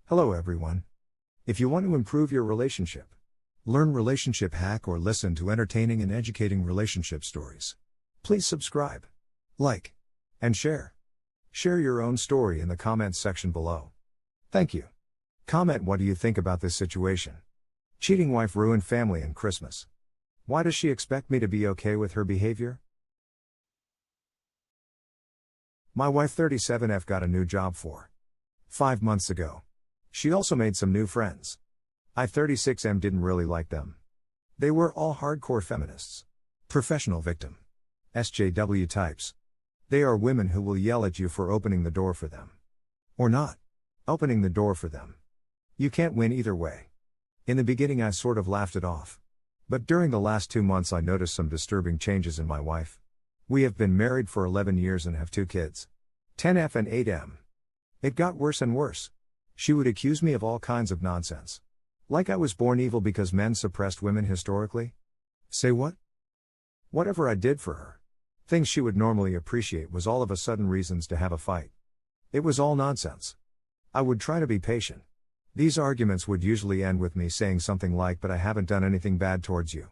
Hello everyone. If you want to improve your relationship, learn relationship hack or listen to entertaining and educating relationship stories, please subscribe, like, and share. Share your own story in the comments section below. Thank you. Comment what do you think about this situation. Cheating wife ruined family and Christmas. Why does she expect me to be okay with her behavior? My wife 37F got a new job 5 months ago. She also made some new friends. I 36M didn't really like them. They were all hardcore feminists. Professional victim. SJW types. They are women who will yell at you for opening the door for them. Or not opening the door for them. You can't win either way. In the beginning I sort of laughed it off. But during the last 2 months I noticed some disturbing changes in my wife. We have been married for 11 years and have 2 kids. 10F and 8M. It got worse and worse. She would accuse me of all kinds of nonsense. Like I was born evil because men suppressed women historically? Say what? Whatever I did for her. Things she would normally appreciate was all of a sudden reasons to have a fight. It was all nonsense. I would try to be patient. These arguments would usually end with me saying something like, "But I haven't done anything bad towards you.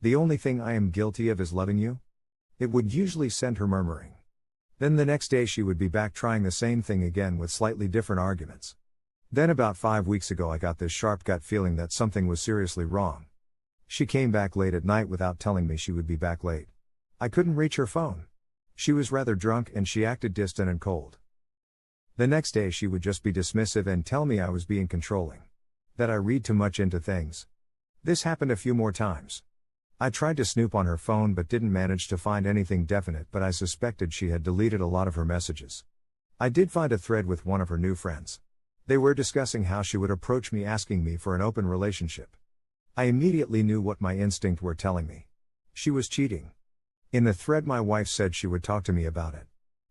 The only thing I am guilty of is loving you." It would usually send her murmuring. Then the next day she would be back trying the same thing again with slightly different arguments. Then about 5 weeks ago I got this sharp gut feeling that something was seriously wrong. She came back late at night without telling me she would be back late. I couldn't reach her phone. She was rather drunk and she acted distant and cold. The next day she would just be dismissive and tell me I was being controlling. That I read too much into things. This happened a few more times. I tried to snoop on her phone but didn't manage to find anything definite, but I suspected she had deleted a lot of her messages. I did find a thread with one of her new friends. They were discussing how she would approach me asking me for an open relationship. I immediately knew what my instinct were telling me. She was cheating. In the thread my wife said she would talk to me about it.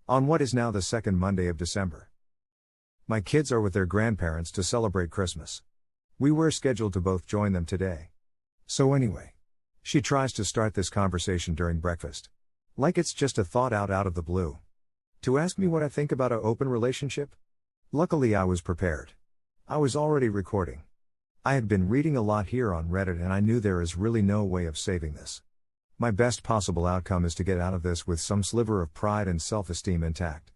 On what is now the second Monday of December. My kids are with their grandparents to celebrate Christmas. We were scheduled to both join them today. So anyway. She tries to start this conversation during breakfast. Like it's just a thought out of the blue. To ask me what I think about an open relationship? Luckily I was prepared. I was already recording. I had been reading a lot here on Reddit and I knew there is really no way of saving this. My best possible outcome is to get out of this with some sliver of pride and self-esteem intact.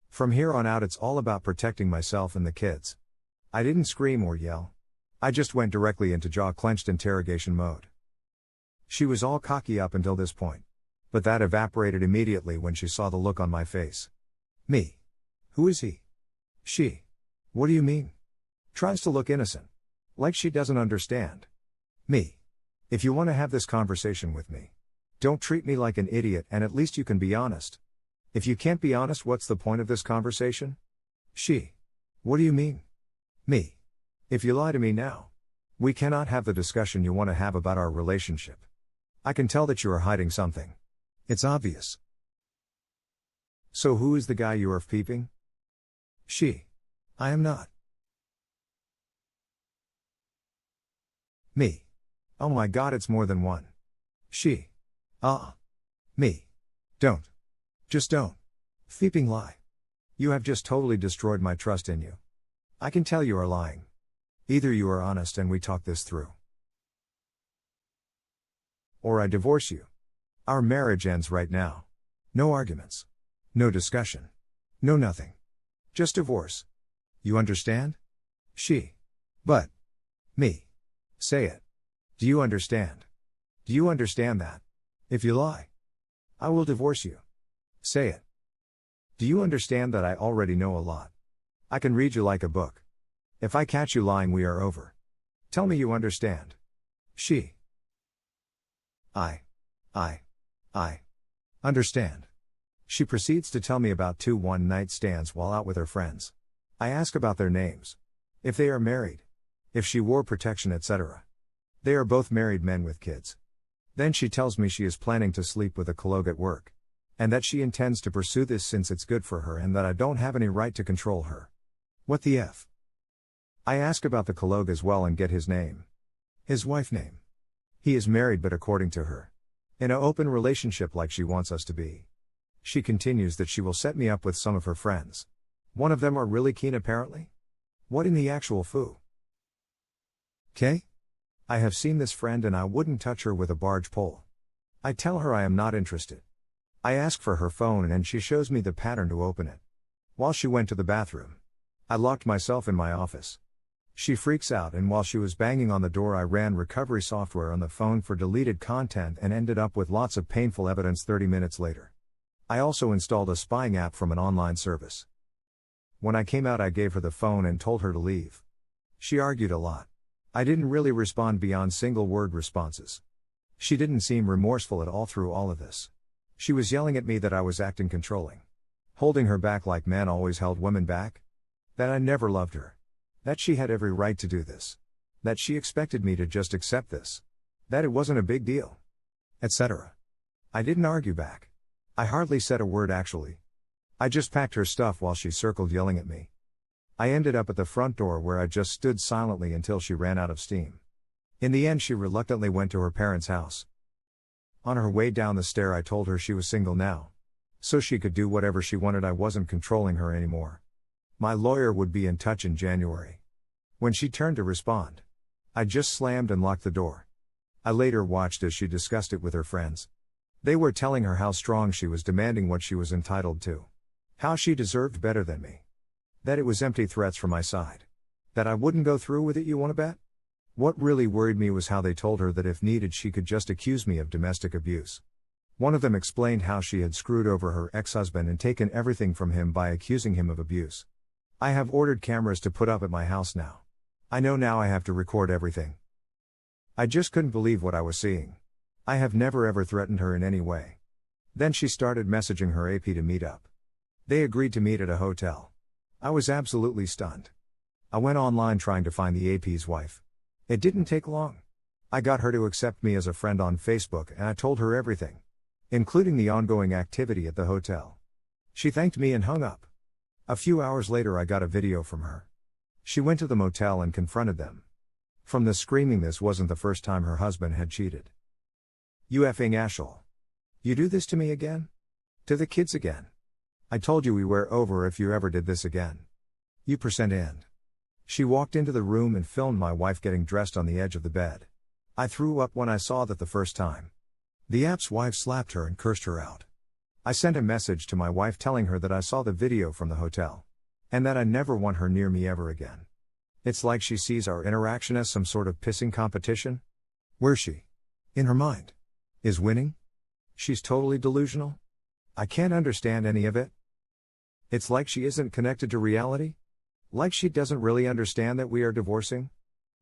From here on out it's all about protecting myself and the kids. I didn't scream or yell. I just went directly into jaw-clenched interrogation mode. She was all cocky up until this point. But that evaporated immediately when she saw the look on my face. Me. Who is he? She. What do you mean? Tries to look innocent. Like she doesn't understand. Me. If you want to have this conversation with me, don't treat me like an idiot and at least you can be honest. If you can't be honest, what's the point of this conversation? She. What do you mean? Me. If you lie to me now, we cannot have the discussion you want to have about our relationship. I can tell that you are hiding something. It's obvious. So who is the guy you are peeping? She. I am not. Me. Oh my god, it's more than one. She. Me. Don't. Just don't. Peeping lie. You have just totally destroyed my trust in you. I can tell you are lying. Either you are honest and we talk this through. Or I divorce you. Our marriage ends right now. No arguments. No discussion. No nothing. Just divorce. You understand? She. But. Me. Say it. Do you understand? Do you understand that? If you lie, I will divorce you. Say it. Do you understand that I already know a lot? I can read you like a book. If I catch you lying, we are over. Tell me you understand. She. I understand. She proceeds to tell me about 2 one-night stands while out with her friends. I ask about their names. If they are married. If she wore protection, etc. They are both married men with kids. Then she tells me she is planning to sleep with a colleague at work. And that she intends to pursue this since it's good for her and that I don't have any right to control her. What the F? I ask about the colleague as well and get his name. His wife name. He is married but according to her, in an open relationship like she wants us to be. She continues that she will set me up with some of her friends. One of them are really keen apparently. What in the actual foo? K? I have seen this friend and I wouldn't touch her with a barge pole. I tell her I am not interested. I ask for her phone and she shows me the pattern to open it. While she went to the bathroom. I locked myself in my office. She freaks out and while she was banging on the door I ran recovery software on the phone for deleted content and ended up with lots of painful evidence 30 minutes later. I also installed a spying app from an online service. When I came out I gave her the phone and told her to leave. She argued a lot. I didn't really respond beyond single-word responses. She didn't seem remorseful at all through all of this. She was yelling at me that I was acting controlling. Holding her back like men always held women back. That I never loved her. That she had every right to do this. That she expected me to just accept this. That it wasn't a big deal. Etc. I didn't argue back. I hardly said a word actually. I just packed her stuff while she circled yelling at me. I ended up at the front door where I just stood silently until she ran out of steam. In the end she reluctantly went to her parents' house. On her way down the stair I told her she was single now. So she could do whatever she wanted. I wasn't controlling her anymore. My lawyer would be in touch in January. When she turned to respond, I just slammed and locked the door. I later watched as she discussed it with her friends. They were telling her how strong she was demanding what she was entitled to. How she deserved better than me. That it was empty threats from my side. That I wouldn't go through with it, you wanna bet? What really worried me was how they told her that if needed she could just accuse me of domestic abuse. One of them explained how she had screwed over her ex-husband and taken everything from him by accusing him of abuse. I have ordered cameras to put up at my house now. I know now I have to record everything. I just couldn't believe what I was seeing. I have never ever threatened her in any way. Then she started messaging her AP to meet up. They agreed to meet at a hotel. I was absolutely stunned. I went online trying to find the AP's wife. It didn't take long. I got her to accept me as a friend on Facebook and I told her everything. Including the ongoing activity at the hotel. She thanked me and hung up. A few hours later I got a video from her. She went to the motel and confronted them. From the screaming this wasn't the first time her husband had cheated. You effing ashhole. You do this to me again? To the kids again? I told you we were over if you ever did this again. You %end. She walked into the room and filmed my wife getting dressed on the edge of the bed. I threw up when I saw that the first time. The app's wife slapped her and cursed her out. I sent a message to my wife telling her that I saw the video from the hotel. And that I never want her near me ever again. It's like she sees our interaction as some sort of pissing competition. Where's she? In her mind. Is winning? She's totally delusional? I can't understand any of it. It's like she isn't connected to reality? Like she doesn't really understand that we are divorcing?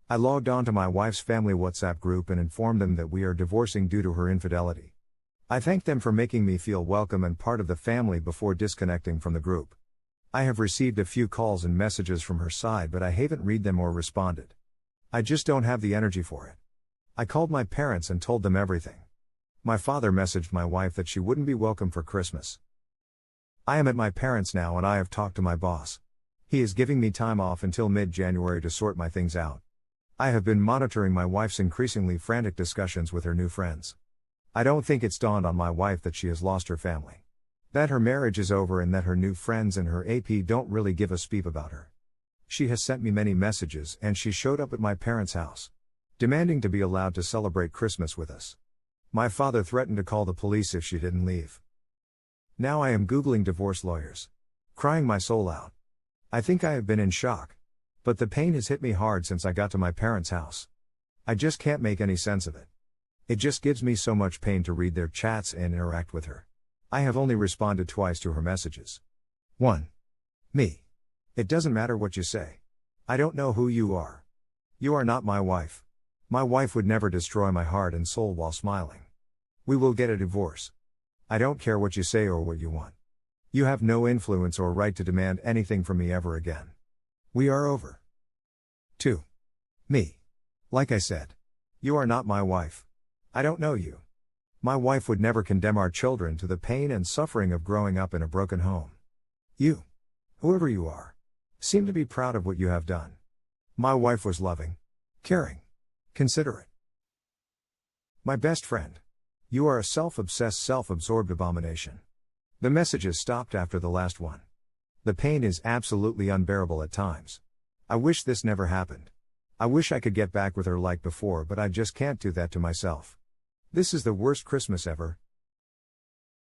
I logged on to my wife's family WhatsApp group and informed them that we are divorcing due to her infidelity. I thanked them for making me feel welcome and part of the family before disconnecting from the group. I have received a few calls and messages from her side but I haven't read them or responded. I just don't have the energy for it. I called my parents and told them everything. My father messaged my wife that she wouldn't be welcome for Christmas. I am at my parents' now and I have talked to my boss. He is giving me time off until mid-January to sort my things out. I have been monitoring my wife's increasingly frantic discussions with her new friends. I don't think it's dawned on my wife that she has lost her family. That her marriage is over and that her new friends and her AP don't really give a speep about her. She has sent me many messages and she showed up at my parents' house. Demanding to be allowed to celebrate Christmas with us. My father threatened to call the police if she didn't leave. Now I am Googling divorce lawyers. Crying my soul out. I think I have been in shock. But the pain has hit me hard since I got to my parents' house. I just can't make any sense of it. It just gives me so much pain to read their chats and interact with her. I have only responded twice to her messages. 1. Me. It doesn't matter what you say. I don't know who you are. You are not my wife. My wife would never destroy my heart and soul while smiling. We will get a divorce. I don't care what you say or what you want. You have no influence or right to demand anything from me ever again. We are over. 2. Me. Like I said. You are not my wife. I don't know you. My wife would never condemn our children to the pain and suffering of growing up in a broken home. You, whoever you are, seem to be proud of what you have done. My wife was loving, caring, considerate. My best friend. You are a self-obsessed, self-absorbed abomination. The messages stopped after the last one. The pain is absolutely unbearable at times. I wish this never happened. I wish I could get back with her like before, but I just can't do that to myself. This is the worst Christmas ever.